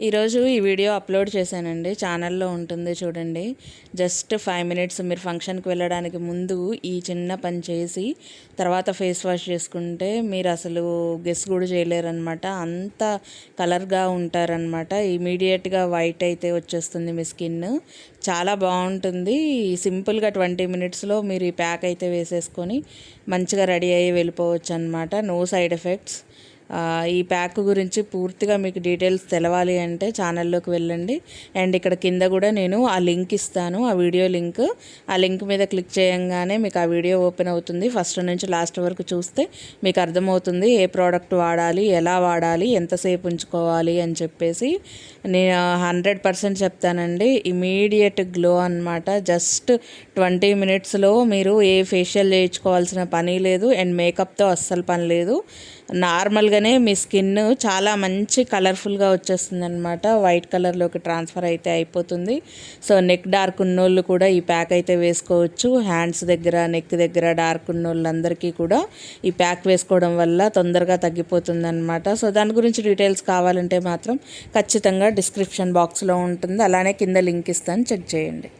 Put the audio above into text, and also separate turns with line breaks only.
ఈరోజు ఈ video upload చేశానండి, ఛానల్లో ఉంటుంది చూడండి. జస్ట్ 5 మినిట్స్ మీరు ఫంక్షన్కి వెళ్ళడానికి ముందు ఈ చిన్న పని చేసి తర్వాత ఫేస్ వాష్ చేసుకుంటే మీరు అసలు గెస్ కూడా చేయలేరనమాట. అంత కలర్గా ఉంటారనమాట. ఇమీడియట్గా వైట్ అయితే వచ్చేస్తుంది మీ స్కిన్. చాలా బాగుంటుంది. సింపుల్గా 20 మినిట్స్లో మీరు ఈ ప్యాక్ అయితే వేసేసుకొని మంచిగా రెడీ అయ్యి వెళ్ళిపోవచ్చు అనమాట. No side effects. ఈ ప్యాక్ గురించి పూర్తిగా మీకు డీటెయిల్స్ తెలవాలి అంటే ఛానల్లోకి వెళ్ళండి. అండ్ ఇక్కడ కింద కూడా నేను ఆ లింక్ ఇస్తాను, ఆ వీడియో లింక్. ఆ లింక్ మీద క్లిక్ చేయంగానే మీకు ఆ వీడియో ఓపెన్ అవుతుంది. ఫస్ట్ నుంచి లాస్ట్ వరకు చూస్తే మీకు అర్థమవుతుంది ఏ ప్రోడక్ట్ వాడాలి, ఎలా వాడాలి, ఎంతసేపు ఉంచుకోవాలి అని చెప్పేసి. నేను 100% చెప్తానండి. ఇమీడియట్ గ్లో అనమాట. జస్ట్ 20 మినిట్స్లో మీరు ఏ ఫేషియల్ చేయించుకోవాల్సిన పని లేదు. అండ్ మేకప్తో అస్సలు పని లేదు. నార్మల్గానే మీ స్కిన్ చాలా మంచి కలర్ఫుల్గా వచ్చేస్తుంది అనమాట. వైట్ కలర్లోకి ట్రాన్స్ఫర్ అయితే అయిపోతుంది. సో నెక్ డార్క్ ఉన్నోళ్ళు కూడా ఈ ప్యాక్ అయితే వేసుకోవచ్చు. హ్యాండ్స్ దగ్గర, నెక్ దగ్గర డార్క్ ఉన్నోళ్ళందరికీ కూడా ఈ ప్యాక్ వేసుకోవడం వల్ల తొందరగా తగ్గిపోతుంది అనమాట. సో దాని గురించి డీటెయిల్స్ కావాలంటే మాత్రం ఖచ్చితంగా డిస్క్రిప్షన్ బాక్స్లో ఉంటుంది. అలానే కింద లింక్ ఇస్తాను, చెక్ చేయండి.